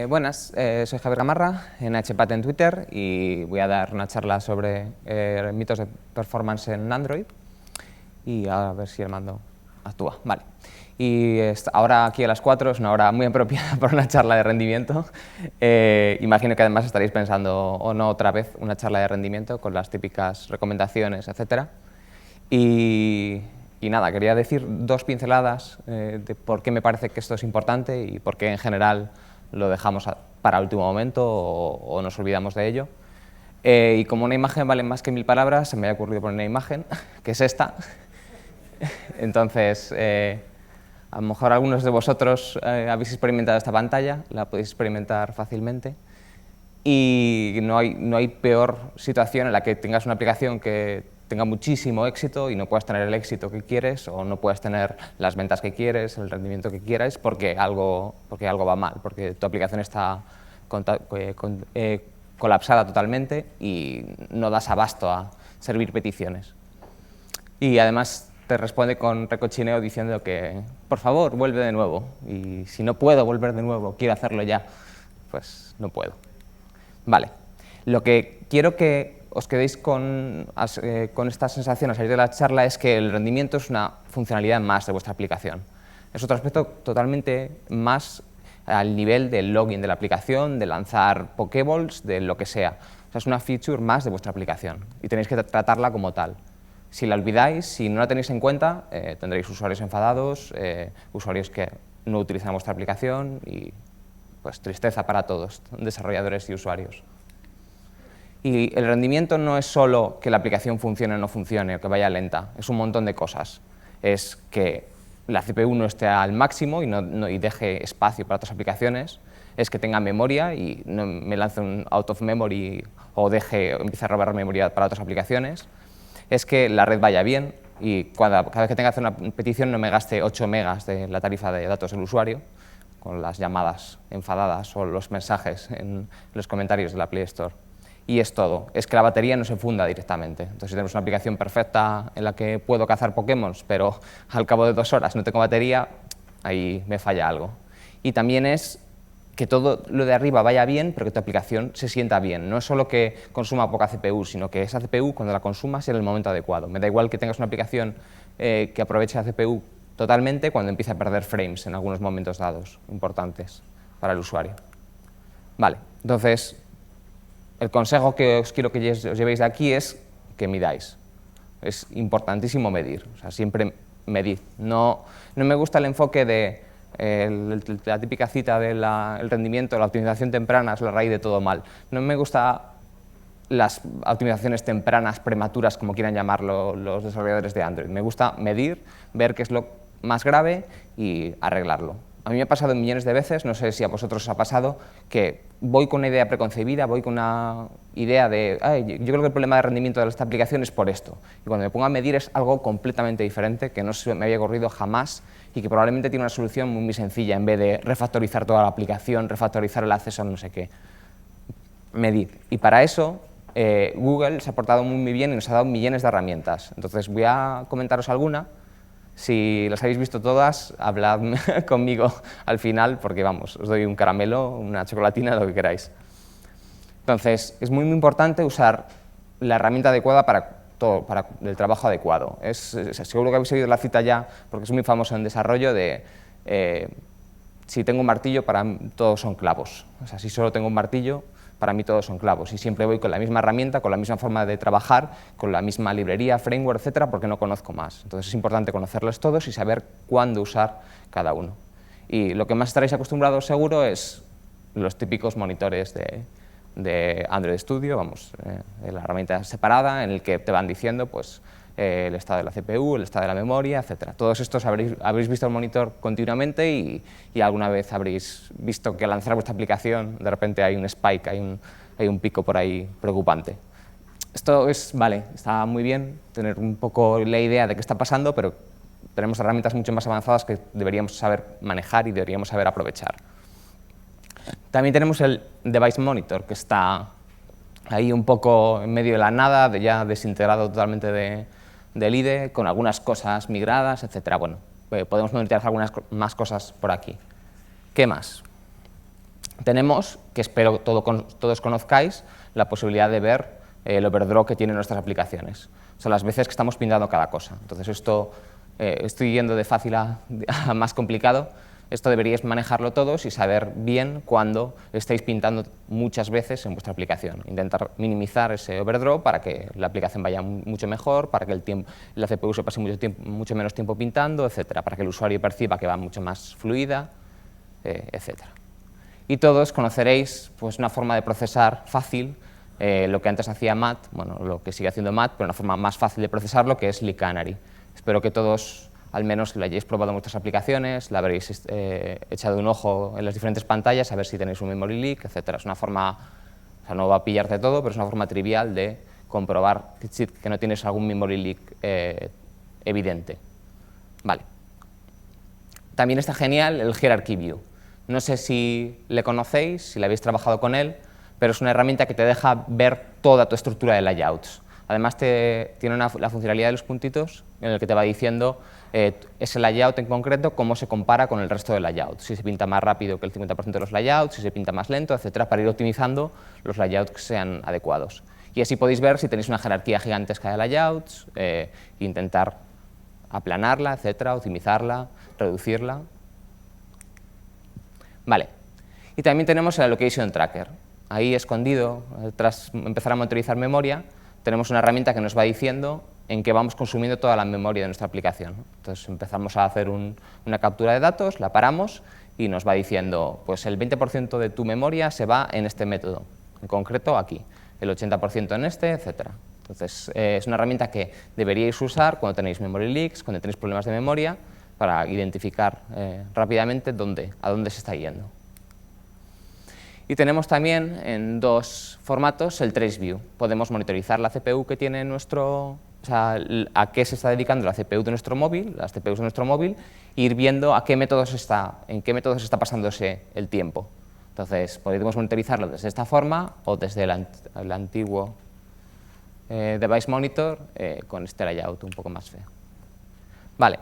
Buenas, soy Javier Gamarra, en HPAT en Twitter, y voy a dar una charla sobre mitos de performance en Android. Y a ver si el mando actúa. Vale. Y ahora aquí a las 4 es una hora muy apropiada para una charla de rendimiento. Imagino que además estaréis pensando, o no otra vez, una charla de rendimiento con las típicas recomendaciones, etc. Y nada, quería decir dos pinceladas de por qué me parece que esto es importante y por qué en general lo dejamos para último momento o nos olvidamos de ello. Y como una imagen vale más que 1000 palabras, se me ha ocurrido poner una imagen, que es esta. Entonces, a lo mejor algunos de vosotros habéis experimentado esta pantalla, la podéis experimentar fácilmente. Y no hay peor situación en la que tengas una aplicación que tenga muchísimo éxito y no puedas tener el éxito que quieres, o no puedas tener las ventas que quieres, el rendimiento que quieras, porque algo va mal, porque tu aplicación está colapsada totalmente y no das abasto a servir peticiones. Y además te responde con recochineo diciendo que, por favor, vuelve de nuevo. Y si no puedo volver de nuevo, quiero hacerlo ya, pues no puedo. Vale. Lo que quiero que os quedéis con esta sensación al salir de la charla es que el rendimiento es una funcionalidad más de vuestra aplicación. Es otro aspecto totalmente más al nivel del login de la aplicación, de lanzar Pokéballs, de lo que sea. O sea, es una feature más de vuestra aplicación y tenéis que tratarla como tal. Si la olvidáis, si no la tenéis en cuenta, tendréis usuarios enfadados, usuarios que no utilizan vuestra aplicación y pues tristeza para todos, desarrolladores y usuarios. Y el rendimiento no es solo que la aplicación funcione o no funcione, o que vaya lenta, es un montón de cosas. Es que la CPU no esté al máximo y deje espacio para otras aplicaciones, es que tenga memoria y no me lance un out of memory o empiece a robar memoria para otras aplicaciones, es que la red vaya bien y cada vez que tenga que hacer una petición no me gaste 8 megas de la tarifa de datos del usuario, con las llamadas enfadadas o los mensajes en los comentarios de la Play Store. Y es todo, es que la batería no se funda directamente. Entonces, si tenemos una aplicación perfecta en la que puedo cazar Pokémon, pero al cabo de 2 horas no tengo batería, ahí me falla algo. Y también es que todo lo de arriba vaya bien, pero que tu aplicación se sienta bien. No es solo que consuma poca CPU, sino que esa CPU, cuando la consumas, sea en el momento adecuado. Me da igual que tengas una aplicación que aproveche la CPU totalmente cuando empiece a perder frames en algunos momentos dados importantes para el usuario. Vale, entonces, el consejo que os quiero que os llevéis de aquí es que midáis. Es importantísimo medir, o sea, siempre medid. No me gusta el enfoque de la típica cita del rendimiento, la optimización temprana es la raíz de todo mal. No me gusta las optimizaciones tempranas, prematuras, como quieran llamarlo los desarrolladores de Android. Me gusta medir, ver qué es lo más grave y arreglarlo. A mí me ha pasado millones de veces, no sé si a vosotros os ha pasado, que voy con una idea preconcebida, voy con una idea de yo creo que el problema de rendimiento de esta aplicación es por esto. Y cuando me pongo a medir es algo completamente diferente, que no se me había ocurrido jamás y que probablemente tiene una solución muy sencilla en vez de refactorizar toda la aplicación, refactorizar el acceso a no sé qué. Medid. Y para eso Google se ha portado muy bien y nos ha dado millones de herramientas. Entonces voy a comentaros alguna. Si las habéis visto todas, hablad conmigo al final, porque vamos, os doy un caramelo, una chocolatina, lo que queráis. Entonces, es muy importante usar la herramienta adecuada para el trabajo adecuado. Seguro que habéis oído la cita ya, porque es muy famoso en desarrollo, de si tengo un martillo, para mí todos son clavos. O sea, si solo tengo un martillo, para mí todos son clavos y siempre voy con la misma herramienta, con la misma forma de trabajar, con la misma librería, framework, etcétera, porque no conozco más. Entonces es importante conocerlos todos y saber cuándo usar cada uno. Y lo que más estaréis acostumbrados seguro es los típicos monitores de Android Studio, vamos, la herramienta separada en el que te van diciendo pues, el estado de la CPU, el estado de la memoria, etcétera. Todos estos habréis visto el monitor continuamente y alguna vez habréis visto que al lanzar vuestra aplicación de repente hay un spike, hay un pico por ahí preocupante. Esto está muy bien tener un poco la idea de qué está pasando, pero tenemos herramientas mucho más avanzadas que deberíamos saber manejar y deberíamos saber aprovechar. También tenemos el Device Monitor, que está ahí un poco en medio de la nada, ya desintegrado totalmente del IDE, con algunas cosas migradas, etcétera. Bueno, podemos monitorizar algunas más cosas por aquí. ¿Qué más? Tenemos, que espero todos conozcáis, la posibilidad de ver el overdraw que tienen nuestras aplicaciones. O sea, las veces que estamos pintando cada cosa. Entonces, esto estoy yendo de fácil a más complicado. Esto deberíais manejarlo todos y saber bien cuándo estáis pintando muchas veces en vuestra aplicación. Intentar minimizar ese overdraw para que la aplicación vaya mucho mejor, para que la CPU se pase mucho menos tiempo pintando, etcétera, para que el usuario perciba que va mucho más fluida, etcétera. Y todos conoceréis pues, una forma de procesar fácil lo que antes hacía Matt, bueno, lo que sigue haciendo Matt, pero una forma más fácil de procesarlo, que es Licanary. Espero que todos al menos lo hayáis probado en vuestras aplicaciones, la habréis echado un ojo en las diferentes pantallas, a ver si tenéis un memory leak, etc. Es una forma, o sea, no va a pillarte todo, pero es una forma trivial de comprobar que no tienes algún memory leak evidente. Vale. También está genial el Hierarchy View. No sé si le conocéis, si le habéis trabajado con él, pero es una herramienta que te deja ver toda tu estructura de layouts. Además, tiene la funcionalidad de los puntitos en el que te va diciendo ese layout en concreto, cómo se compara con el resto de layouts. Si se pinta más rápido que el 50% de los layouts, si se pinta más lento, etcétera, para ir optimizando los layouts que sean adecuados. Y así podéis ver si tenéis una jerarquía gigantesca de layouts, intentar aplanarla, etcétera, optimizarla, reducirla. Vale. Y también tenemos el Allocation Tracker. Ahí escondido, tras empezar a monitorizar memoria, tenemos una herramienta que nos va diciendo en qué vamos consumiendo toda la memoria de nuestra aplicación. Entonces empezamos a hacer una captura de datos, la paramos y nos va diciendo, pues el 20% de tu memoria se va en este método, en concreto aquí, el 80% en este, etc. Entonces es una herramienta que deberíais usar cuando tenéis memory leaks, cuando tenéis problemas de memoria, para identificar rápidamente a dónde se está yendo. Y tenemos también en dos formatos el Trace View. Podemos monitorizar la CPU que tiene o sea, a qué se está dedicando la CPU de nuestro móvil, las CPUs de nuestro móvil, e ir viendo en qué métodos está pasándose el tiempo. Entonces, podemos monitorizarlo desde esta forma o desde el antiguo Device Monitor con este layout un poco más feo. Vale,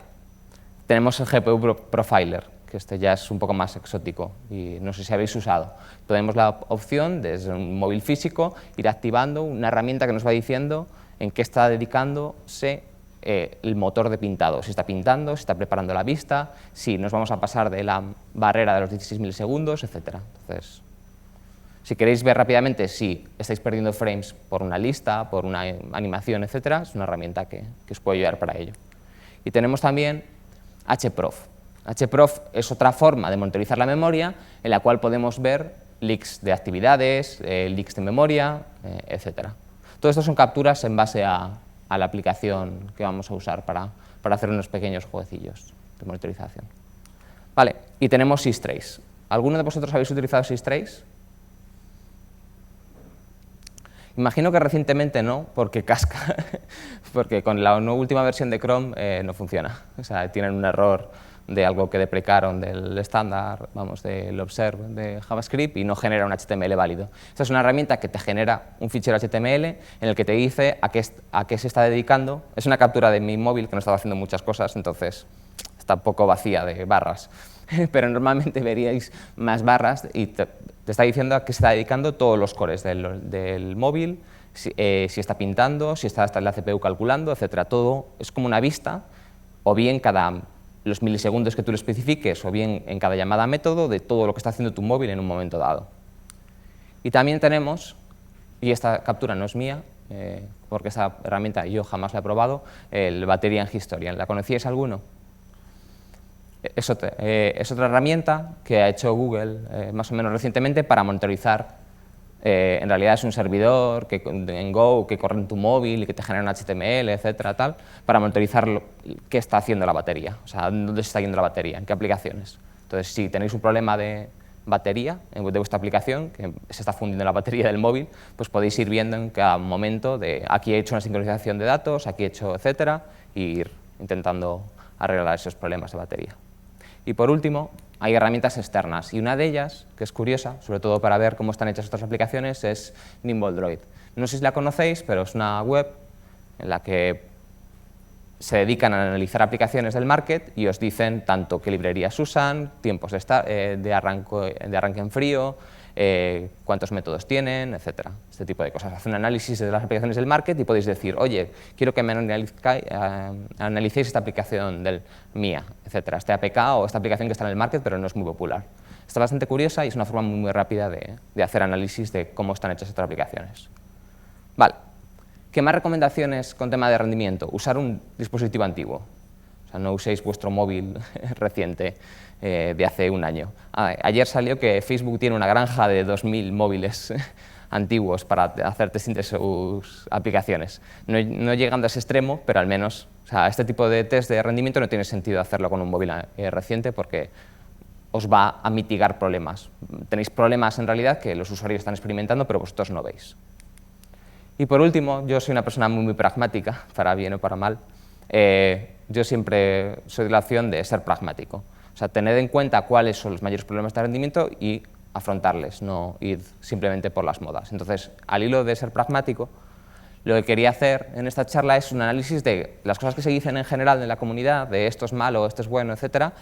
tenemos el GPU Profiler, que este ya es un poco más exótico y no sé si habéis usado. Tenemos la opción desde un móvil físico ir activando una herramienta que nos va diciendo en qué está dedicándose el motor de pintado, si está pintando, si está preparando la vista, si nos vamos a pasar de la barrera de los 16 milisegundos, etc. Entonces, si queréis ver rápidamente si estáis perdiendo frames por una lista, por una animación, etc., es una herramienta que os puede ayudar para ello. Y tenemos también HProf. HProf es otra forma de monitorizar la memoria en la cual podemos ver leaks de actividades, leaks de memoria, etc. Todo esto son capturas en base a la aplicación que vamos a usar para hacer unos pequeños jueguecillos de monitorización. Vale, y tenemos systrace. ¿Alguno de vosotros habéis utilizado systrace? Imagino que recientemente no, porque casca, porque con la última versión de Chrome no funciona. O sea, tienen un error de algo que deprecaron del estándar, vamos, del observe de JavaScript y no genera un HTML válido. Esta es una herramienta que te genera un fichero HTML en el que te dice a qué se está dedicando. Es una captura de mi móvil que no estaba haciendo muchas cosas, entonces está un poco vacía de barras. Pero normalmente veríais más barras y te está diciendo a qué se está dedicando todos los cores del móvil, si está pintando, si está la CPU calculando, etc. Todo es como una vista, o bien los milisegundos que tú le especifiques, o bien en cada llamada a método, de todo lo que está haciendo tu móvil en un momento dado. Y también tenemos, y esta captura no es mía, porque esta herramienta yo jamás la he probado, el Battery Historian. ¿La conocíais alguno? Es otra herramienta que ha hecho Google más o menos recientemente para monitorizar. En realidad es un servidor en Go que corre en tu móvil y que te genera un HTML, etcétera, tal, para monitorizar qué está haciendo la batería, o sea, dónde se está yendo la batería, en qué aplicaciones. Entonces, si tenéis un problema de batería de vuestra aplicación, que se está fundiendo la batería del móvil, pues podéis ir viendo en cada momento de aquí he hecho una sincronización de datos, aquí he hecho, etcétera, e ir intentando arreglar esos problemas de batería. Y por último, hay herramientas externas, y una de ellas, que es curiosa, sobre todo para ver cómo están hechas otras aplicaciones, es Nimble Droid. No sé si la conocéis, pero es una web en la que se dedican a analizar aplicaciones del market y os dicen tanto qué librerías usan, tiempos de arranque en frío, cuántos métodos tienen, etcétera. Este tipo de cosas. Hacen un análisis de las aplicaciones del market y podéis decir, oye, quiero que me analicéis esta aplicación mía, etcétera, este APK o esta aplicación que está en el market pero no es muy popular. Está bastante curiosa y es una forma muy rápida de hacer análisis de cómo están hechas estas aplicaciones. Vale. ¿Qué más recomendaciones con tema de rendimiento? Usar un dispositivo antiguo. O sea, no uséis vuestro móvil reciente de hace un año. Ayer salió que Facebook tiene una granja de 2000 móviles antiguos para hacer testing de sus aplicaciones. No llegando a ese extremo, pero al menos, o sea, este tipo de test de rendimiento no tiene sentido hacerlo con un móvil reciente porque os va a mitigar problemas. Tenéis problemas en realidad que los usuarios están experimentando, pero vosotros no veis. Y por último, yo soy una persona muy pragmática, para bien o para mal. Yo siempre soy de la opción de ser pragmático. O sea, tened en cuenta cuáles son los mayores problemas de rendimiento y afrontarles, no ir simplemente por las modas. Entonces, al hilo de ser pragmático, lo que quería hacer en esta charla es un análisis de las cosas que se dicen en general en la comunidad, de esto es malo, esto es bueno, etcétera,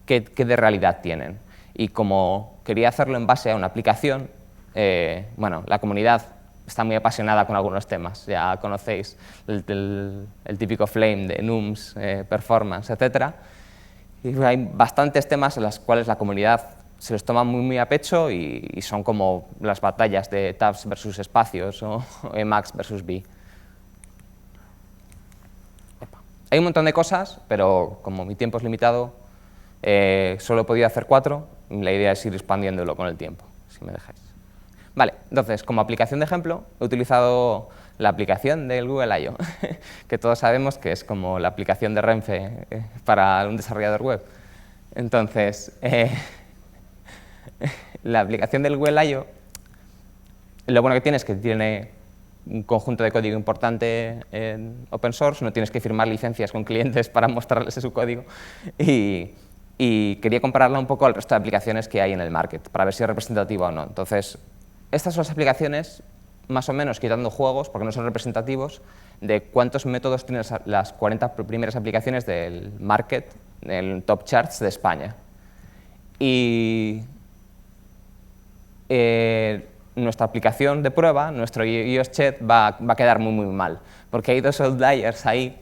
que de realidad tienen. Y como quería hacerlo en base a una aplicación, bueno, la comunidad está muy apasionada con algunos temas, ya conocéis el típico flame de NUMS, performance, etc. Y hay bastantes temas en los cuales la comunidad se los toma muy a pecho y son como las batallas de tabs versus espacios o Emacs versus B. Hay un montón de cosas, pero como mi tiempo es limitado, solo he podido hacer 4, y la idea es ir expandiéndolo con el tiempo, si me dejáis. Vale, entonces, como aplicación de ejemplo, he utilizado la aplicación del Google I.O., que todos sabemos que es como la aplicación de Renfe para un desarrollador web. Entonces, la aplicación del Google I.O., lo bueno que tiene es que tiene un conjunto de código importante en open source, no tienes que firmar licencias con clientes para mostrarles su código, y quería compararla un poco al resto de aplicaciones que hay en el market, para ver si es representativa o no. Entonces, estas son las aplicaciones, más o menos, quitando juegos, porque no son representativos, de cuántos métodos tienen las 40 primeras aplicaciones del market, en top charts de España. Y nuestra aplicación de prueba, nuestro iOS Chat, va a quedar muy mal, porque hay dos outliers ahí,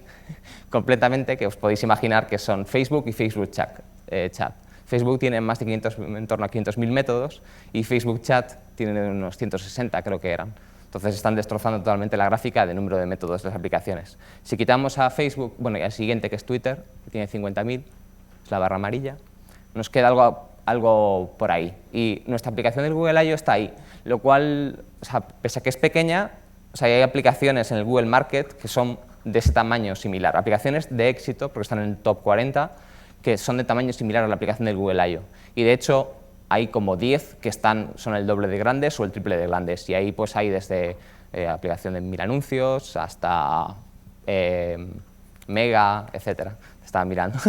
completamente, que os podéis imaginar que son Facebook y Facebook Chat. Facebook tiene más de en torno a 500.000 métodos y Facebook Chat tiene unos 160, creo que eran. Entonces están destrozando totalmente la gráfica de número de métodos de las aplicaciones. Si quitamos a Facebook, bueno, y al siguiente, que es Twitter, que tiene 50.000, es la barra amarilla, nos queda algo por ahí. Y nuestra aplicación del Google I.O. está ahí, lo cual, o sea, pese a que es pequeña, o sea, hay aplicaciones en el Google Market que son de ese tamaño similar. Aplicaciones de éxito, porque están en el top 40, que son de tamaño similar a la aplicación del Google I.O. Y de hecho, hay como 10 que son el doble de grandes o el triple de grandes. Y ahí pues hay desde aplicación de 1000 anuncios hasta Mega, etc. Estaba mirando.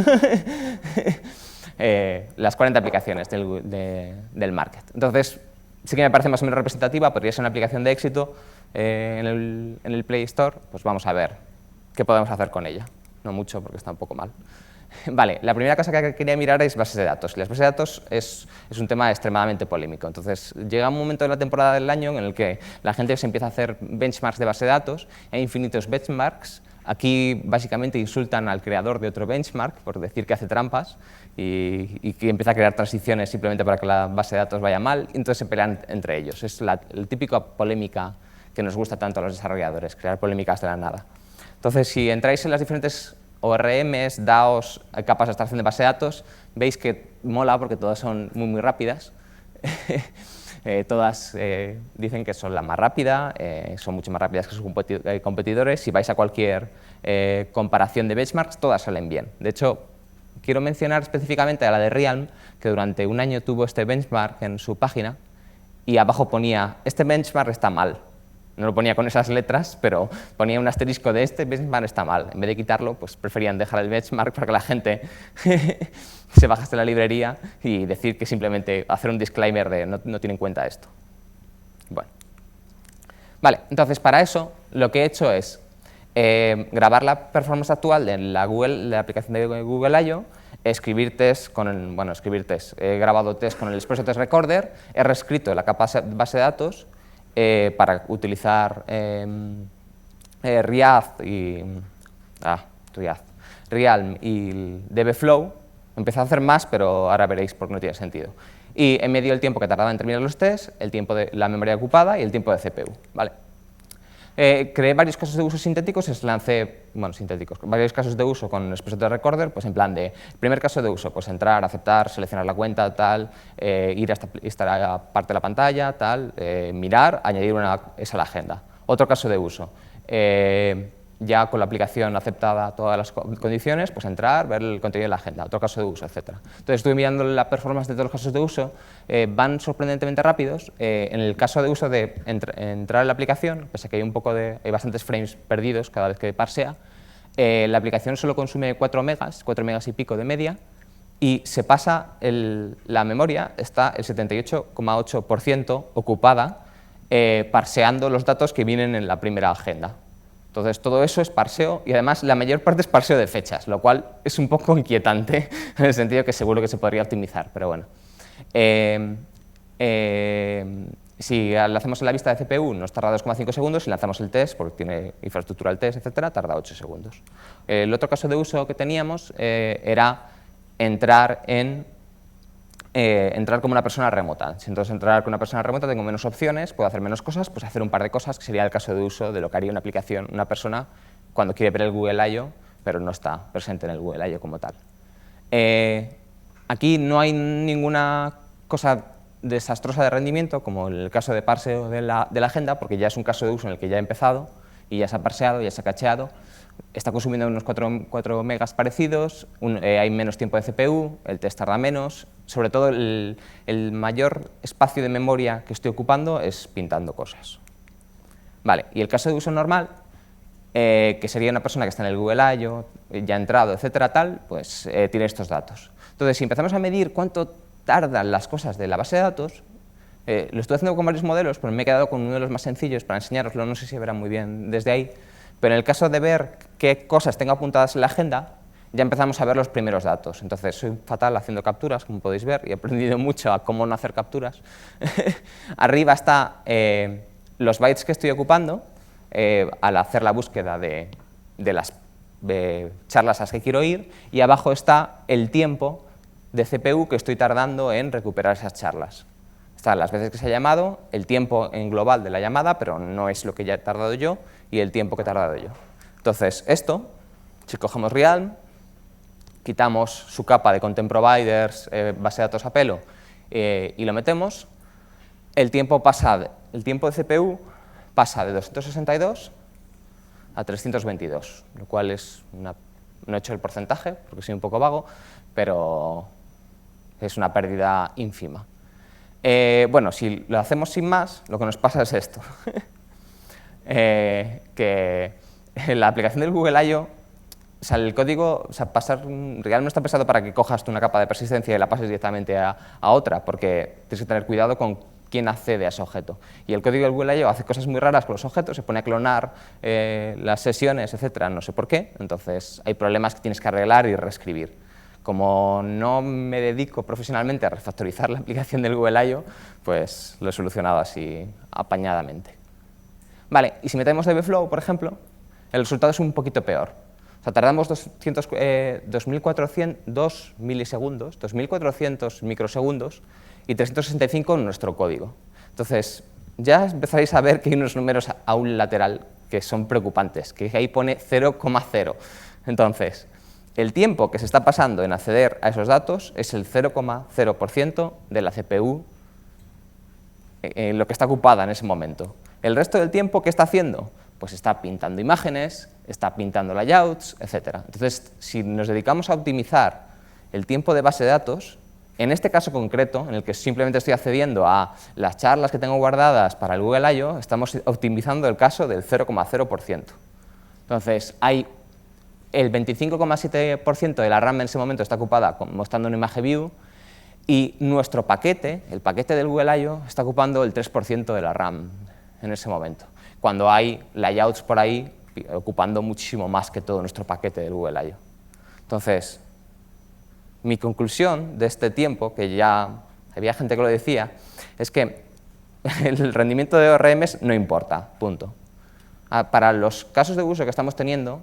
Las 40 aplicaciones del market. Entonces, sí que me parece más o menos representativa, podría ser una aplicación de éxito en el Play Store. Pues vamos a ver qué podemos hacer con ella. No mucho, porque está un poco mal. Vale, la primera cosa que quería mirar es bases de datos. Las bases de datos es un tema extremadamente polémico. Entonces, llega un momento de la temporada del año en el que la gente se empieza a hacer benchmarks de base de datos. Hay infinitos benchmarks. Aquí, básicamente, insultan al creador de otro benchmark por decir que hace trampas y que empieza a crear transiciones simplemente para que la base de datos vaya mal. Y entonces se pelean entre ellos. Es la típica polémica que nos gusta tanto a los desarrolladores, crear polémicas de la nada. Entonces, si entráis en las diferentes ORMs, DAOs, capas de abstracción de base de datos, veis que mola porque todas son muy rápidas. Todas dicen que son la más rápida, son mucho más rápidas que sus competidores. Si vais a cualquier comparación de benchmarks, todas salen bien. De hecho, quiero mencionar específicamente a la de Realm, que durante un año tuvo este benchmark en su página y abajo ponía, este benchmark está mal. No lo ponía con esas letras, pero ponía un asterisco de este benchmark está mal. En vez de quitarlo, pues preferían dejar el benchmark para que la gente se bajase la librería y decir que simplemente hacer un disclaimer de no tiene en cuenta esto. Bueno. Vale, entonces para eso lo que he hecho es grabar la performance actual de la aplicación de Google I.O., escribir test con he grabado test con el Espresso Test Recorder, he reescrito la capa base de datos para utilizar Realm y Dbflow. Empecé a hacer más, pero ahora veréis por qué no tiene sentido. Y he medido el tiempo que tardaba en terminar los tests, el tiempo de la memoria ocupada y el tiempo de CPU. ¿Vale? Creé varios casos de uso sintéticos, varios casos de uso con Espresso Test Recorder, pues en plan de, primer caso de uso, pues entrar, aceptar, seleccionar la cuenta, tal, ir a esta parte de la pantalla, tal, mirar, añadir esa a la agenda. Otro caso de uso, ya con la aplicación aceptada todas las condiciones, pues entrar, ver el contenido de la agenda, otro caso de uso, etc. Entonces estuve mirando la performance de todos los casos de uso, van sorprendentemente rápidos. En el caso de uso de entrar en la aplicación, pese a que hay bastantes frames perdidos cada vez que parsea, la aplicación solo consume 4 megas y pico de media, y se pasa la memoria, está el 78,8% ocupada parseando los datos que vienen en la primera agenda. Entonces, todo eso es parseo, y además la mayor parte es parseo de fechas, lo cual es un poco inquietante, en el sentido que seguro que se podría optimizar, pero bueno. Si lo hacemos en la vista de CPU, nos tarda 2,5 segundos, si lanzamos el test, porque tiene infraestructura el test, etcétera, tarda 8 segundos. El otro caso de uso que teníamos era entrar como una persona remota. Si entonces entrar con una persona remota tengo menos opciones, puedo hacer menos cosas, pues hacer un par de cosas, que sería el caso de uso de lo que haría una aplicación, una persona cuando quiere ver el Google I.O., pero no está presente en el Google I.O. como tal. Aquí no hay ninguna cosa desastrosa de rendimiento, como el caso de parseo de la agenda, porque ya es un caso de uso en el que ya he empezado, y ya se ha parseado, ya se ha cacheado, está consumiendo unos 4 megas parecidos, hay menos tiempo de CPU, el test tarda menos, sobre todo el mayor espacio de memoria que estoy ocupando es pintando cosas. Vale, y el caso de uso normal, que sería una persona que está en el Google I.O., ya ha entrado, etcétera, tal, pues tiene estos datos. Entonces, si empezamos a medir cuánto tardan las cosas de la base de datos, lo estoy haciendo con varios modelos, pero me he quedado con uno de los más sencillos para enseñaroslo, no sé si verán muy bien desde ahí, pero en el caso de ver qué cosas tengo apuntadas en la agenda, ya empezamos a ver los primeros datos. Entonces, soy fatal haciendo capturas, como podéis ver, y he aprendido mucho a cómo no hacer capturas. Arriba está los bytes que estoy ocupando al hacer la búsqueda de las charlas a las que quiero ir, y abajo está el tiempo de CPU que estoy tardando en recuperar esas charlas. Están las veces que se ha llamado, el tiempo en global de la llamada, pero no es lo que ya he tardado yo, y el tiempo que he tardado yo. Entonces, esto, si cogemos Realm, quitamos su capa de content providers, base de datos a pelo, y lo metemos, el tiempo de CPU pasa de 262 a 322, lo cual es no he hecho el porcentaje, porque soy un poco vago, pero es una pérdida ínfima. Bueno, si lo hacemos sin más, lo que nos pasa es esto. Que la aplicación del Google I.O., o sea, el código, o sea, Realm no está pensado para que cojas tú una capa de persistencia y la pases directamente a otra, porque tienes que tener cuidado con quién accede a ese objeto. Y el código del Google I.O. hace cosas muy raras con los objetos, se pone a clonar las sesiones, etcétera, no sé por qué, entonces hay problemas que tienes que arreglar y reescribir. Como no me dedico profesionalmente a refactorizar la aplicación del Google I.O., pues lo he solucionado así apañadamente. Vale, y si metemos Dbflow, por ejemplo, el resultado es un poquito peor. O sea, tardamos 2.400 milisegundos, 2.400 microsegundos y 365 en nuestro código. Entonces, ya empezaréis a ver que hay unos números a un lateral que son preocupantes, que ahí pone 0,0. Entonces, el tiempo que se está pasando en acceder a esos datos es el 0,0% de la CPU, lo que está ocupada en ese momento. El resto del tiempo, ¿qué está haciendo? Pues está pintando imágenes, está pintando layouts, etc. Entonces, si nos dedicamos a optimizar el tiempo de base de datos, en este caso concreto, en el que simplemente estoy accediendo a las charlas que tengo guardadas para el Google I.O., estamos optimizando el caso del 0,0%. Entonces, hay el 25,7% de la RAM en ese momento está ocupada mostrando una imagen view, y nuestro paquete, el paquete del Google I.O., está ocupando el 3% de la RAM en ese momento, cuando hay layouts por ahí ocupando muchísimo más que todo nuestro paquete del Google I.O. Entonces, mi conclusión de este tiempo, que ya había gente que lo decía, es que el rendimiento de ORMs no importa, punto. Para los casos de uso que estamos teniendo,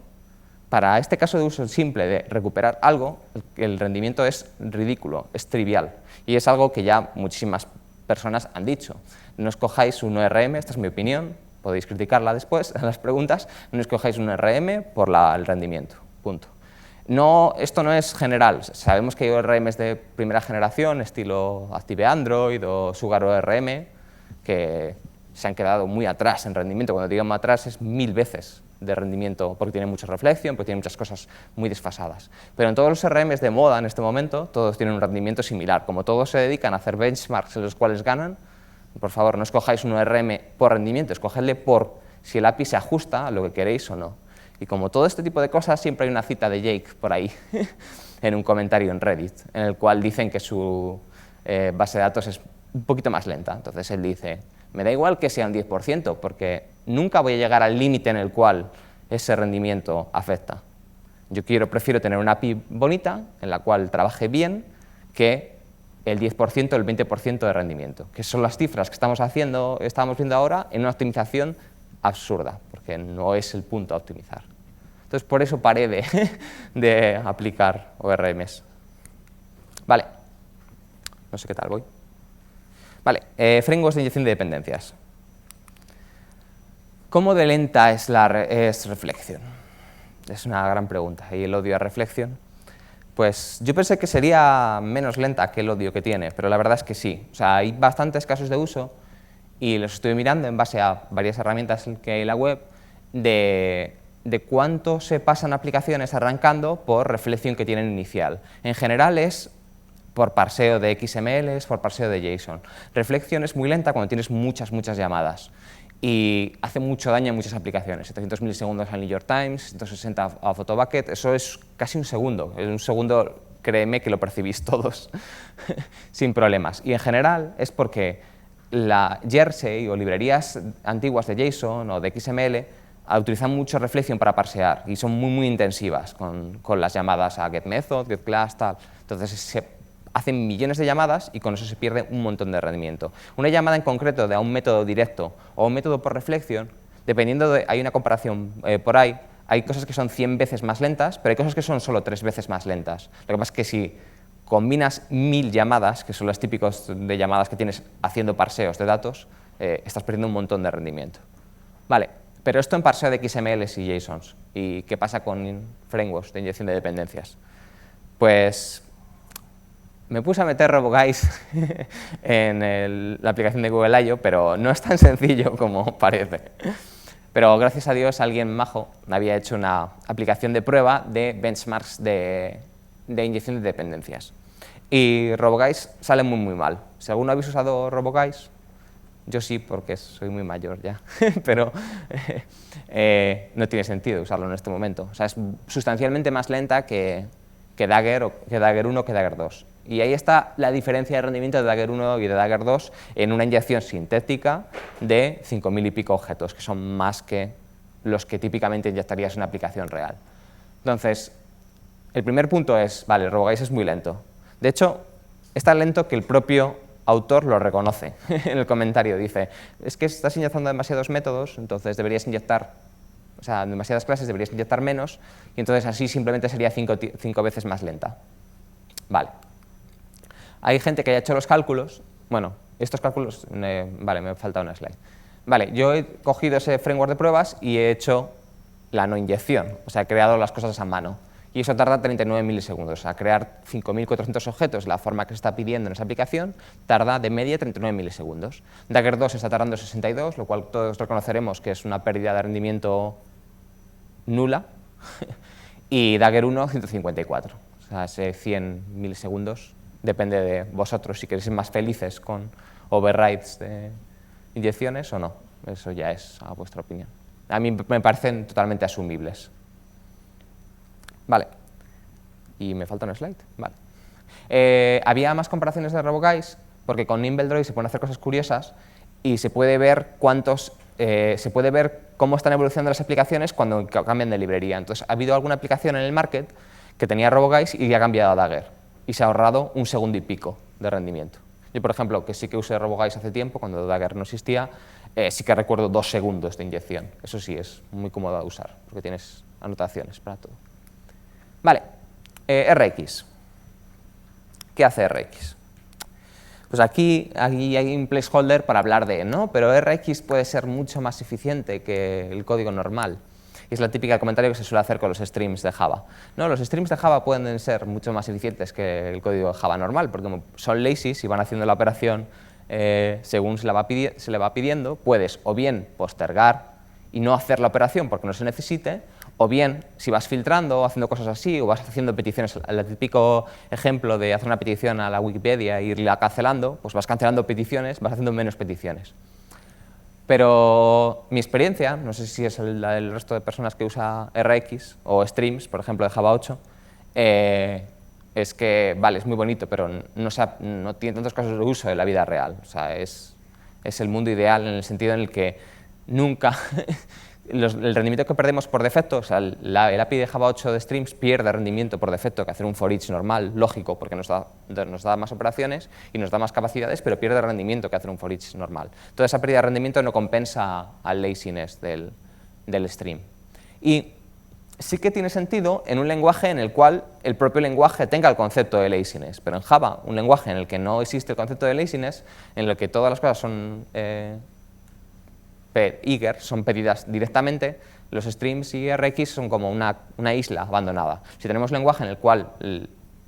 para este caso de uso simple de recuperar algo, el rendimiento es ridículo, es trivial. Y es algo que ya muchísimas personas han dicho. No escojáis un ORM, esta es mi opinión, podéis criticarla después en las preguntas, no escojáis un ORM por el rendimiento, punto. No, esto no es general, sabemos que hay ORMs de primera generación, estilo Active Android o Sugar ORM, que se han quedado muy atrás en rendimiento. Cuando digamos atrás es 1000 veces de rendimiento, porque tiene mucha reflexión, porque tiene muchas cosas muy desfasadas. Pero en todos los ORMs de moda en este momento, todos tienen un rendimiento similar. Como todos se dedican a hacer benchmarks en los cuales ganan, por favor, no escojáis un ORM por rendimiento, escogedle por si el API se ajusta a lo que queréis o no. Y como todo este tipo de cosas, siempre hay una cita de Jake por ahí, en un comentario en Reddit, en el cual dicen que su base de datos es un poquito más lenta. Entonces él dice, me da igual que sea un 10%, porque nunca voy a llegar al límite en el cual ese rendimiento afecta. Yo prefiero tener una API bonita, en la cual trabaje bien, que el 10% o el 20% de rendimiento, que son las cifras que estamos viendo ahora en una optimización absurda, porque no es el punto a optimizar. Entonces, por eso paré de aplicar ORMs. Vale, no sé qué tal voy. Vale, frameworks de inyección de dependencias. ¿Cómo de lenta es Reflection? Es una gran pregunta. ¿Y el odio a Reflection? Pues yo pensé que sería menos lenta que el odio que tiene, pero la verdad es que sí. O sea, hay bastantes casos de uso y los estoy mirando en base a varias herramientas que hay en la web de cuánto se pasan aplicaciones arrancando por reflexión que tienen inicial. En general es por parseo de XML, por parseo de JSON. Reflexión es muy lenta cuando tienes muchas llamadas y hace mucho daño en muchas aplicaciones. 700 milisegundos al New York Times, 160 a Photobucket, eso es casi un segundo. En un segundo, créeme que lo percibís todos sin problemas. Y en general es porque la Jersey o librerías antiguas de JSON o de XML utilizan mucho Reflection para parsear y son muy intensivas con las llamadas a getMethod, getClass, tal. Entonces se hacen millones de llamadas y con eso se pierde un montón de rendimiento. Una llamada en concreto de un método directo o un método por reflexión, dependiendo hay una comparación por ahí, hay cosas que son 100 veces más lentas, pero hay cosas que son solo 3 veces más lentas. Lo que pasa es que si combinas 1000 llamadas, que son las típicas de llamadas que tienes haciendo parseos de datos, estás perdiendo un montón de rendimiento. Vale, pero esto en parseo de XMLs y JSONs. ¿Y qué pasa con frameworks de inyección de dependencias? Pues me puse a meter RoboGuys en la aplicación de Google I.O., pero no es tan sencillo como parece. Pero gracias a Dios alguien majo había hecho una aplicación de prueba de benchmarks de inyección de dependencias. Y RoboGuys sale muy mal. Si alguno habéis usado RoboGuys, yo sí, porque soy muy mayor ya, pero no tiene sentido usarlo en este momento. O sea, es sustancialmente más lenta que Dagger, que Dagger 1 que Dagger 2. Y ahí está la diferencia de rendimiento de Dagger 1 y de Dagger 2 en una inyección sintética de 5000 y pico objetos, que son más que los que típicamente inyectarías en una aplicación real. Entonces, el primer punto es, vale, RoboGuys es muy lento. De hecho, es tan lento que el propio autor lo reconoce en el comentario. Dice, es que estás inyectando demasiados métodos, entonces deberías inyectar, o sea, demasiadas clases, deberías inyectar menos, y entonces así simplemente sería 5 veces más lenta. Vale. Hay gente que haya hecho los cálculos, bueno, estos cálculos, vale, me falta una slide. Vale, yo he cogido ese framework de pruebas y he hecho la no inyección, o sea, he creado las cosas a mano. Y eso tarda 39 milisegundos. O sea, crear 5400 objetos de la forma que se está pidiendo en esa aplicación tarda de media 39 milisegundos. Dagger 2 está tardando 62, lo cual todos reconoceremos que es una pérdida de rendimiento nula. Y Dagger 1, 154. O sea, ese 100 milisegundos depende de vosotros si queréis ser más felices con overrides de inyecciones o no. Eso ya es a vuestra opinión. A mí me parecen totalmente asumibles. Vale. Y me falta un slide. Vale. Había más comparaciones de RoboGuys porque con NimbleDroid se pueden hacer cosas curiosas y se puede ver cómo están evolucionando las aplicaciones cuando cambian de librería. Entonces, ha habido alguna aplicación en el market que tenía RoboGuys y ha cambiado a Dagger, y se ha ahorrado 1 segundo y pico de rendimiento. Yo, por ejemplo, que sí que usé RoboGuys hace tiempo, cuando Dagger no existía, sí que recuerdo 2 segundos de inyección. Eso sí, es muy cómodo de usar, porque tienes anotaciones para todo. Vale, RX. ¿Qué hace RX? Pues aquí hay un placeholder para hablar de, ¿no? Pero RX puede ser mucho más eficiente que el código normal. Y es la típica comentario que se suele hacer con los streams de Java. No, los streams de Java pueden ser mucho más eficientes que el código de Java normal, porque como son lazy y van haciendo la operación según se le va pidiendo, puedes o bien postergar y no hacer la operación porque no se necesite, o bien, si vas filtrando o haciendo cosas así, o vas haciendo peticiones, el típico ejemplo de hacer una petición a la Wikipedia e irla cancelando, pues vas cancelando peticiones, vas haciendo menos peticiones. Pero mi experiencia, no sé si es la del resto de personas que usa RX o streams, por ejemplo, de Java 8, es que, vale, es muy bonito, pero no tiene tantos casos de uso en la vida real. O sea, es el mundo ideal en el sentido en el que nunca el rendimiento que perdemos por defecto, o sea, el API de Java 8 de streams pierde rendimiento por defecto que hacer un for each normal, lógico, porque nos da más operaciones y nos da más capacidades, pero pierde rendimiento que hacer un for each normal. Toda esa pérdida de rendimiento no compensa al laziness del stream. Y sí que tiene sentido en un lenguaje en el cual el propio lenguaje tenga el concepto de laziness, pero en Java, un lenguaje en el que no existe el concepto de laziness, en el que todas las cosas son eager, son pedidas directamente, los streams y RX son como una isla abandonada. Si tenemos un lenguaje en el cual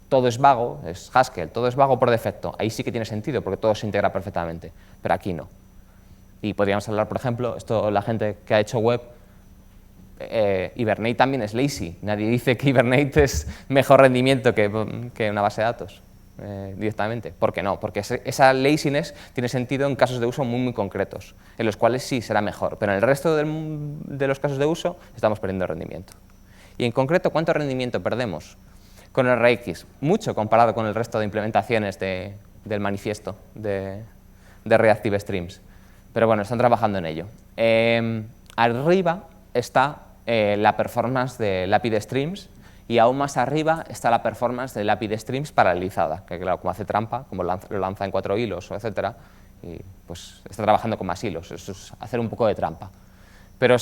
todo es vago, es Haskell, todo es vago por defecto, ahí sí que tiene sentido porque todo se integra perfectamente, pero aquí no. Y podríamos hablar, por ejemplo, la gente que ha hecho web, Hibernate también es lazy. Nadie dice que Hibernate es mejor rendimiento que una base de datos directamente. ¿Por qué no? Porque esa laziness tiene sentido en casos de uso muy concretos, en los cuales sí será mejor, pero en el resto de los casos de uso estamos perdiendo rendimiento. Y en concreto, ¿cuánto rendimiento perdemos con RX? Mucho comparado con el resto de implementaciones del manifiesto de Reactive Streams. Pero bueno, están trabajando en ello. Arriba está la performance del API de Streams, y aún más arriba está la performance del API de Streams paralelizada, que claro, como hace trampa, como lo lanza en 4 hilos, etcétera, y pues está trabajando con más hilos. Eso es hacer un poco de trampa. Pero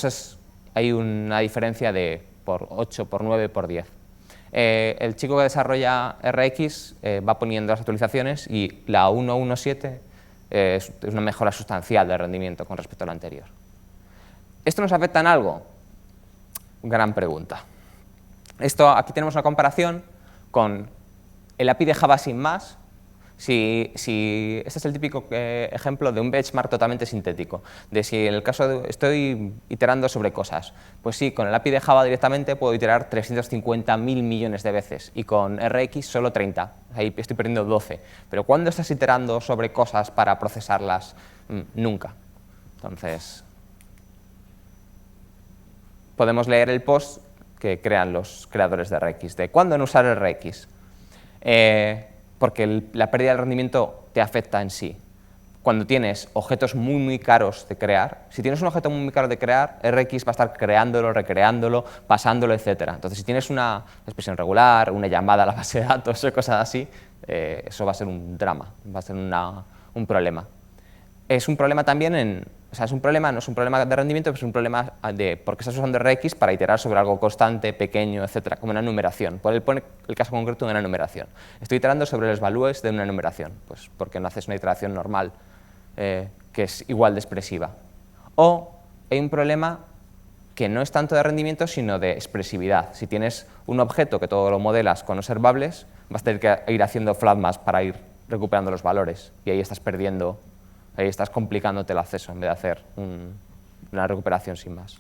hay una diferencia de por 8, por 9, por 10. El chico que desarrolla RX va poniendo las actualizaciones y la 1.1.7 es una mejora sustancial de rendimiento con respecto a la anterior. ¿Esto nos afecta en algo? Gran pregunta. Aquí tenemos una comparación con el API de Java sin más. Este es el típico ejemplo de un benchmark totalmente sintético, de si en el caso de estoy iterando sobre cosas, pues sí, con el API de Java directamente puedo iterar 350.000 millones de veces y con RX solo 30, ahí estoy perdiendo 12. Pero ¿cuándo estás iterando sobre cosas para procesarlas? Nunca. Entonces, podemos leer el post que crean los creadores de RX, de cuándo no usar RX, porque la pérdida de rendimiento te afecta en sí. Cuando tienes objetos muy caros de crear, si tienes un objeto muy caro de crear, RX va a estar creándolo, recreándolo, pasándolo, etc. Entonces, si tienes una expresión regular, una llamada a la base de datos o cosas así, eso va a ser un drama, va a ser un problema. Es un problema también no es un problema de rendimiento, pero es un problema de por qué estás usando RX para iterar sobre algo constante, pequeño, etcétera, como una enumeración. Pone el caso concreto de una enumeración. Estoy iterando sobre los values de una enumeración, pues porque no haces una iteración normal que es igual de expresiva. O hay un problema que no es tanto de rendimiento, sino de expresividad. Si tienes un objeto que todo lo modelas con observables, vas a tener que ir haciendo flatmaps para ir recuperando los valores, y ahí estás perdiendo. Ahí estás complicándote el acceso en vez de hacer una recuperación sin más.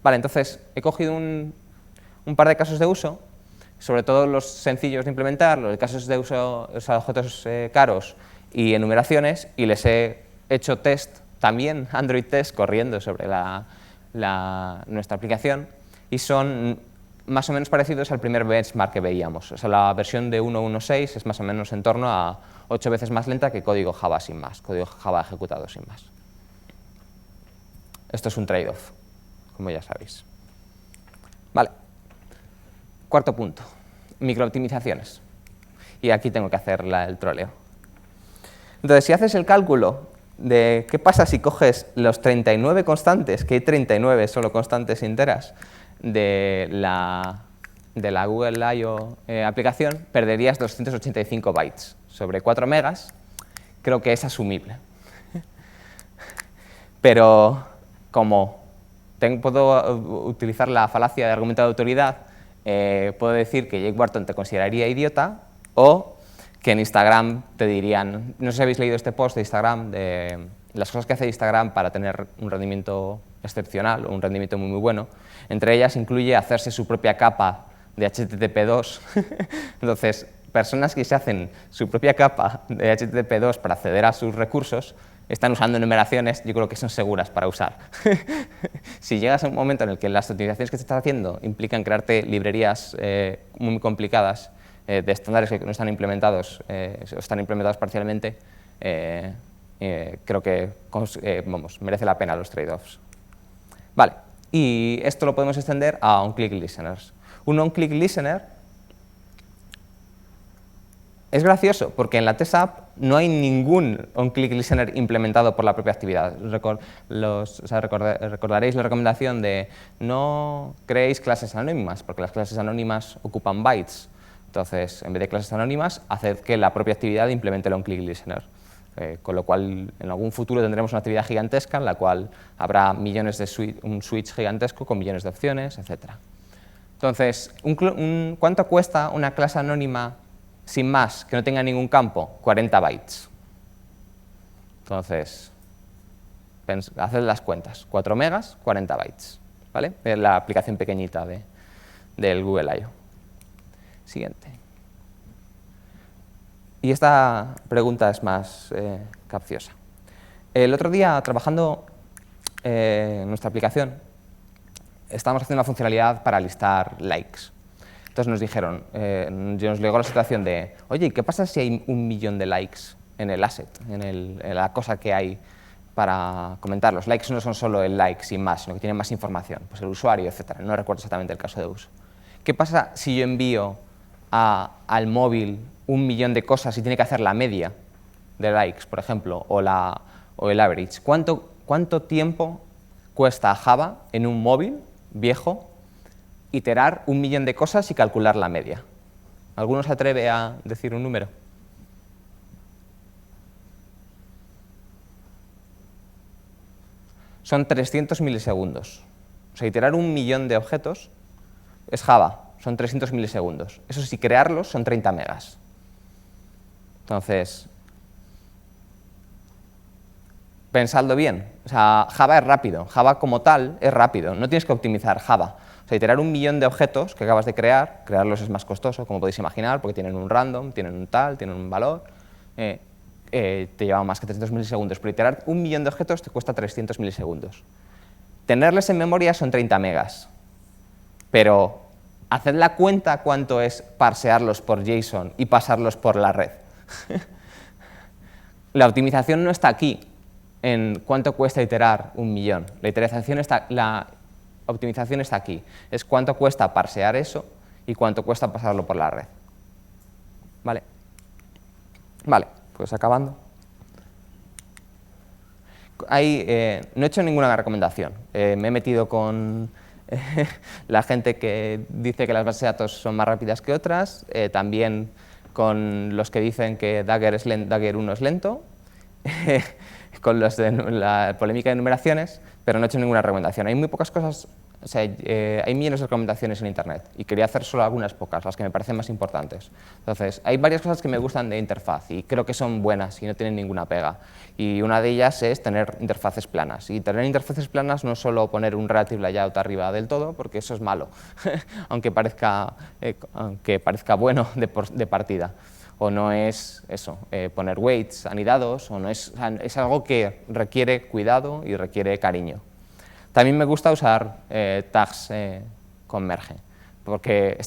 Vale, entonces he cogido un par de casos de uso, sobre todo los sencillos de implementar, los casos de uso de objetos caros y enumeraciones, y les he hecho test, también Android test, corriendo sobre nuestra aplicación, y son más o menos parecidos al primer benchmark que veíamos. O sea, la versión de 1.1.6 es más o menos en torno a 8 veces más lenta que código Java sin más, código Java ejecutado sin más. esto es un trade-off, como ya sabéis. Vale. Cuarto punto, microoptimizaciones. Y aquí tengo que hacer el troleo. Entonces, si haces el cálculo de qué pasa si coges los 39 constantes, que hay 39 solo constantes enteras, de la Google I.O. Aplicación, perderías 285 bytes. Sobre 4 megas, creo que es asumible. Pero como puedo utilizar la falacia de argumento de autoridad, puedo decir que Jake Wharton te consideraría idiota, o que en Instagram te dirían, no sé si habéis leído este post de Instagram, de las cosas que hace Instagram para tener un rendimiento excepcional o un rendimiento muy bueno. Entre ellas incluye hacerse su propia capa de HTTP2. Entonces, personas que se hacen su propia capa de HTTP2 para acceder a sus recursos están usando enumeraciones, yo creo que son seguras para usar. Si llegas a un momento en el que las optimizaciones que te estás haciendo implican crearte librerías muy complicadas de estándares que no están implementados o están implementados parcialmente, creo que merece la pena los trade-offs. Vale, y esto lo podemos extender a on-click listeners. Un on-click listener es gracioso, porque en la Test App no hay ningún on-click listener implementado por la propia actividad. Recordaréis la recomendación de no creéis clases anónimas, porque las clases anónimas ocupan bytes. Entonces, en vez de clases anónimas, haced que la propia actividad implemente el on-click listener. Con lo cual, en algún futuro tendremos una actividad gigantesca en la cual habrá millones de un switch gigantesco con millones de opciones, etc. Entonces, ¿cuánto cuesta una clase anónima sin más, que no tenga ningún campo? 40 bytes. Entonces, haced las cuentas. 4 megas, 40 bytes. ¿Vale? Es la aplicación pequeñita del Google I.O. Siguiente. Y esta pregunta es más capciosa. El otro día, trabajando en nuestra aplicación, estábamos haciendo una funcionalidad para listar likes. Entonces nos dijeron, nos llegó la situación de, oye, ¿qué pasa si hay 1 millón de likes en el asset, en la cosa que hay para comentar? Los likes no son solo el like sin más, sino que tienen más información, pues el usuario, etc. No recuerdo exactamente el caso de uso. ¿Qué pasa si yo envío al móvil 1 millón de cosas y tiene que hacer la media de likes, por ejemplo, o el average? ¿Cuánto tiempo cuesta a Java en un móvil viejo iterar 1 millón de cosas y calcular la media? ¿Alguno se atreve a decir un número? Son 300 milisegundos. O sea, iterar 1 millón de objetos es Java, son 300 milisegundos. Eso sí, crearlos son 30 megas. Entonces, pensadlo bien. O sea, Java es rápido. Java como tal es rápido. No tienes que optimizar Java. O sea, iterar 1 millón de objetos que acabas de crearlos es más costoso, como podéis imaginar, porque tienen un random, tienen un tal, tienen un valor. Te lleva más que 300 milisegundos. Pero iterar 1 millón de objetos te cuesta 300 milisegundos. Tenerles en memoria son 30 megas. Pero haced la cuenta cuánto es parsearlos por JSON y pasarlos por la red. La optimización no está aquí, en cuánto cuesta iterar 1 millón. La optimización está aquí. Es cuánto cuesta parsear eso y cuánto cuesta pasarlo por la red. ¿Vale? Vale, pues acabando. No he hecho ninguna recomendación. Me he metido con la gente que dice que las bases de datos son más rápidas que otras, también con los que dicen que Dagger 1 es lento, con los de la polémica de numeraciones, pero no he hecho ninguna recomendación. Hay muy pocas cosas, o sea, hay millones de recomendaciones en Internet y quería hacer solo algunas pocas, las que me parecen más importantes. Entonces, hay varias cosas que me gustan de interfaz y creo que son buenas y no tienen ninguna pega. Y una de ellas es tener interfaces planas. Y tener interfaces planas no es solo poner un relative layout arriba del todo, porque eso es malo, aunque parezca bueno de partida. O no es eso, poner weights anidados, o no es, o sea, es algo que requiere cuidado y requiere cariño. También me gusta usar tags con merge, porque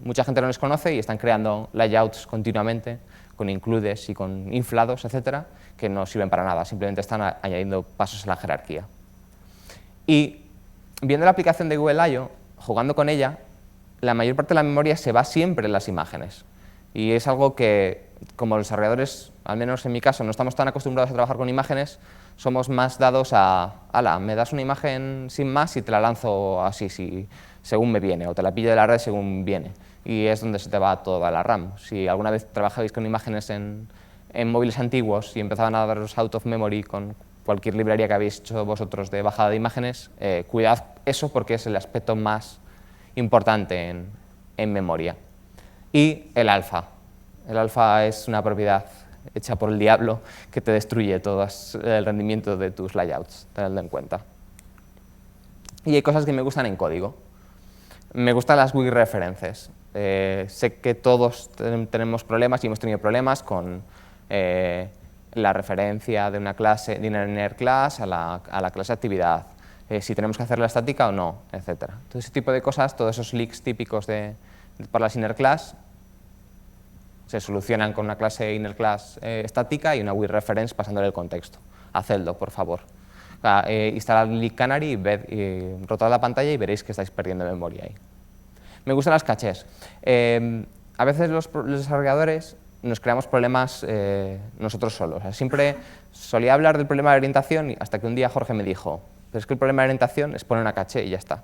mucha gente no les conoce y están creando layouts continuamente, con includes y con inflados, etcétera, que no sirven para nada, simplemente están añadiendo pasos en la jerarquía. Y viendo la aplicación de Google I.O., jugando con ella, la mayor parte de la memoria se va siempre en las imágenes. Y es algo que, como los desarrolladores, al menos en mi caso, no estamos tan acostumbrados a trabajar con imágenes, somos más dados a, ala, me das una imagen sin más y te la lanzo así, según me viene, o te la pillo de la red según viene. Y es donde se te va toda la RAM. Si alguna vez trabajabais con imágenes en móviles antiguos y empezaban a daros out of memory con cualquier librería que habéis hecho vosotros de bajada de imágenes, cuidad eso porque es el aspecto más importante en memoria. Y el alfa. El alfa es una propiedad hecha por el diablo que te destruye todo el rendimiento de tus layouts, tenedlo en cuenta. Y hay cosas que me gustan en código. Me gustan las weak references. Sé que todos tenemos problemas y hemos tenido problemas con la referencia de una clase, de una inner class a la clase actividad, si tenemos que hacerla estática o no, etc. Todo ese tipo de cosas, todos esos leaks típicos para las inner class, se solucionan con una clase inner class estática y una with reference pasándole el contexto. Hacedlo, por favor. Instalad leak canary y rotad la pantalla y veréis que estáis perdiendo memoria ahí. Me gustan las cachés. A veces los desarrolladores nos creamos problemas nosotros solos. Siempre solía hablar del problema de orientación hasta que un día Jorge me dijo, pero es que el problema de orientación es poner una caché y ya está.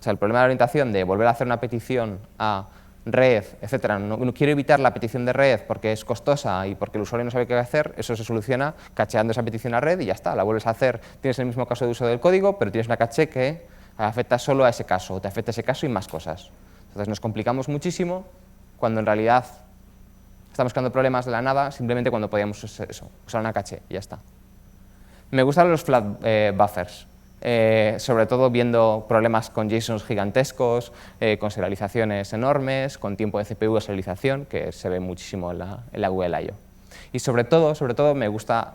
O sea, el problema de orientación de volver a hacer una petición a red, etcétera, no quiero evitar la petición de red porque es costosa y porque el usuario no sabe qué hacer, eso se soluciona cacheando esa petición a red y ya está, la vuelves a hacer, tienes el mismo caso de uso del código, pero tienes una caché que afecta solo a ese caso, o te afecta ese caso y más cosas. Entonces nos complicamos muchísimo cuando en realidad estamos creando problemas de la nada, simplemente cuando podíamos usar una caché y ya está. Me gustan los flat buffers. Sobre todo viendo problemas con JSONs gigantescos, con serializaciones enormes, con tiempo de CPU de serialización, que se ve muchísimo en la Google I.O. Y sobre todo me gusta,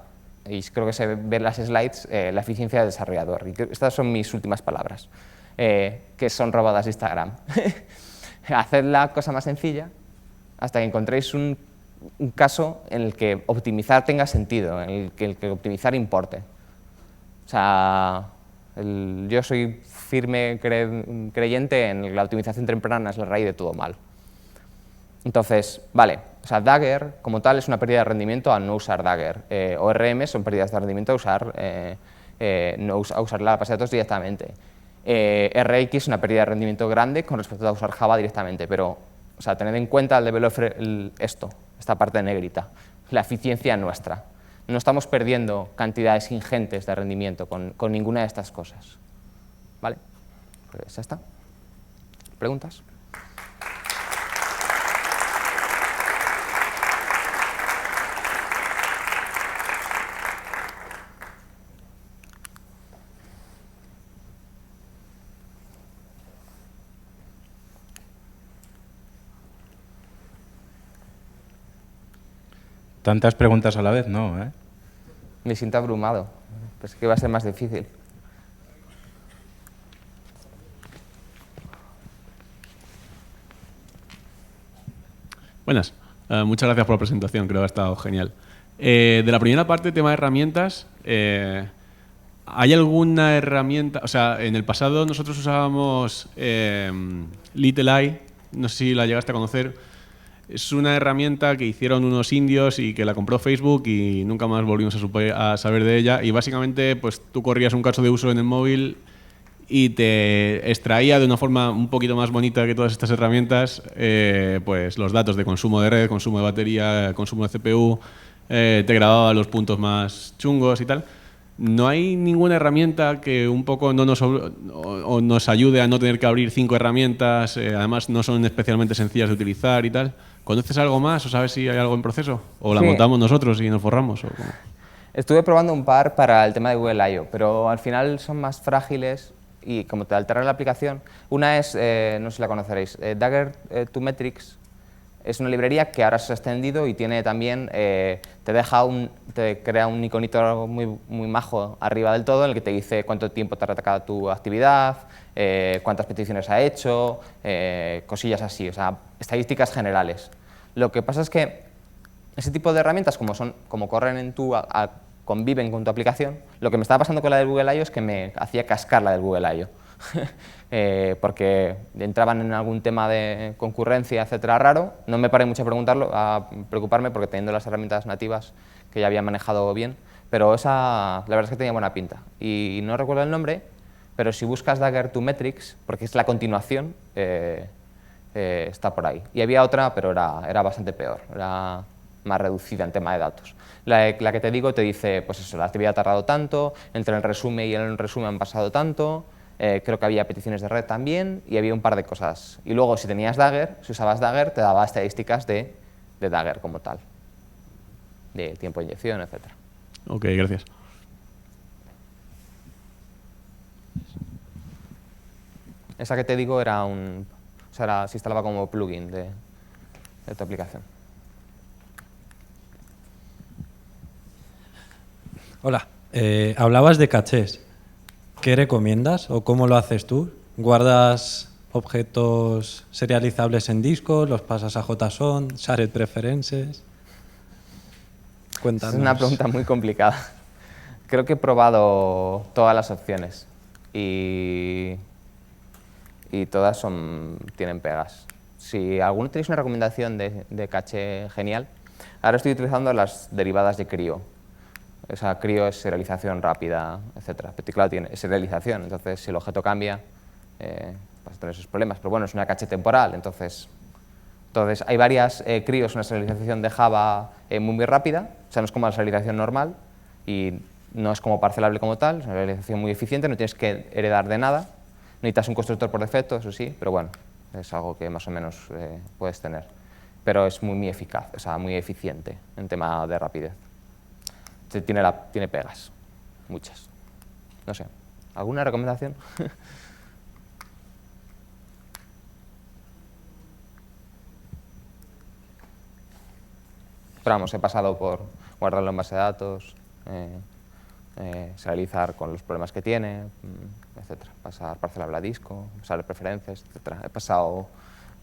y creo que se ve en las slides, la eficiencia del desarrollador. Y estas son mis últimas palabras, que son robadas de Instagram. Haced la cosa más sencilla hasta que encontréis un caso en el que optimizar tenga sentido, en el que optimizar importe. O sea, yo soy firme creyente en la optimización temprana es la raíz de todo mal. Entonces, vale, o sea, Dagger como tal es una pérdida de rendimiento al no usar Dagger. ORM son pérdidas de rendimiento a usar la base de datos directamente. RX es una pérdida de rendimiento grande con respecto a usar Java directamente, pero, o sea, tened en cuenta esta parte negrita, la eficiencia nuestra. No estamos perdiendo cantidades ingentes de rendimiento con ninguna de estas cosas. ¿Vale? Pues ya está. ¿Preguntas? Tantas preguntas a la vez, no, ¿eh? Me siento abrumado. Pues que va a ser más difícil. Buenas. Muchas gracias por la presentación, creo que ha estado genial. De la primera parte, tema de herramientas, ¿hay alguna herramienta? O sea, en el pasado nosotros usábamos Little Eye, no sé si la llegaste a conocer. Es una herramienta que hicieron unos indios y que la compró Facebook y nunca más volvimos a saber de ella. Y básicamente, pues tú corrías un caso de uso en el móvil y te extraía de una forma un poquito más bonita que todas estas herramientas pues los datos de consumo de red, consumo de batería, consumo de CPU, te grababa los puntos más chungos y tal. ¿No hay ninguna herramienta que un poco no nos ayude a no tener que abrir 5 herramientas? Además, no son especialmente sencillas de utilizar y tal. ¿Conoces algo más o sabes si hay algo en proceso? ¿O la montamos nosotros y nos forramos? ¿O cómo? Estuve probando un par para el tema de Google I.O., pero al final son más frágiles y como te altera la aplicación. Una es, no sé si la conoceréis, Dagger to Metrics. Es una librería que ahora se ha extendido y tiene también, te crea un iconito muy majo arriba del todo en el que te dice cuánto tiempo te ha atacado tu actividad, cuántas peticiones ha hecho, cosillas así, o sea, estadísticas generales. Lo que pasa es que ese tipo de herramientas, como corren en tu conviven con tu aplicación. Lo que me estaba pasando con la del Google I.O. es que me hacía cascar la del Google I.O. Porque entraban en algún tema de concurrencia, etcétera, raro. No me paré mucho a preocuparme porque teniendo las herramientas nativas que ya había manejado bien, pero esa la verdad es que tenía buena pinta. Y no recuerdo el nombre, pero si buscas Dagger to Metrics, porque es la continuación, está por ahí. Y había otra, pero era bastante peor, era más reducida en tema de datos. La que te digo te dice, pues eso, la actividad ha tardado tanto, entre el resumen y el resumen han pasado tanto, creo que había peticiones de red también y había un par de cosas. Y luego si tenías Dagger, si usabas Dagger, te daba estadísticas de Dagger como tal, de tiempo de inyección, etc. Ok, gracias. Esa que te digo se instalaba como plugin de tu aplicación. Hola, hablabas de cachés. ¿Qué recomiendas o cómo lo haces tú? ¿Guardas objetos serializables en disco, los pasas a JSON, shared preferences? Cuéntanos. Es una pregunta muy complicada. Creo que he probado todas las opciones y todas tienen pegas. Si alguno tenéis una recomendación de caché genial, ahora estoy utilizando las derivadas de CRIO. O sea, CRIO es serialización rápida, etc. Pero claro, es serialización, entonces si el objeto cambia, vas a tener esos problemas. Pero bueno, es una caché temporal, entonces hay varias CRIOs, una serialización de Java muy rápida, o sea, no es como la serialización normal y no es como parcelable como tal, es una serialización muy eficiente, no tienes que heredar de nada, necesitas un constructor por defecto, eso sí, pero bueno, es algo que más o menos puedes tener. Pero es muy eficaz, o sea, muy eficiente en tema de rapidez. Tiene pegas, muchas. No sé, ¿alguna recomendación? Pero vamos, he pasado por guardarlo en base de datos, serializar con los problemas que tiene, etc. Pasar parcelable a disco, usar preferencias, etc. He pasado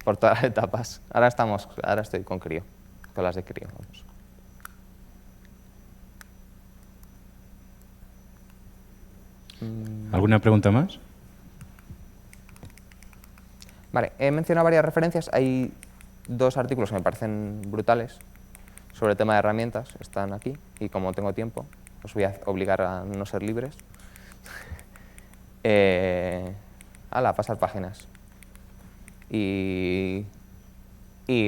por todas las etapas. Ahora estoy con CRIO, con las de CRIO. Vamos. ¿Alguna pregunta más? Vale, he mencionado varias referencias. Hay dos artículos que me parecen brutales sobre el tema de herramientas, están aquí, y como tengo tiempo, os voy a obligar a no ser libres. A pasar páginas. Y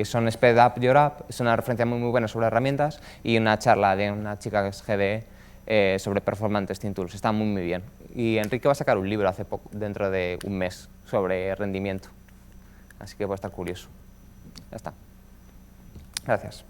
son Sped Up Your App, es una referencia muy buena sobre herramientas, y una charla de una chica que es GDE sobre Performance Testing Tools. Está muy bien. Y Enrique va a sacar un libro dentro de un mes sobre rendimiento. Así que puede estar curioso. Ya está. Gracias.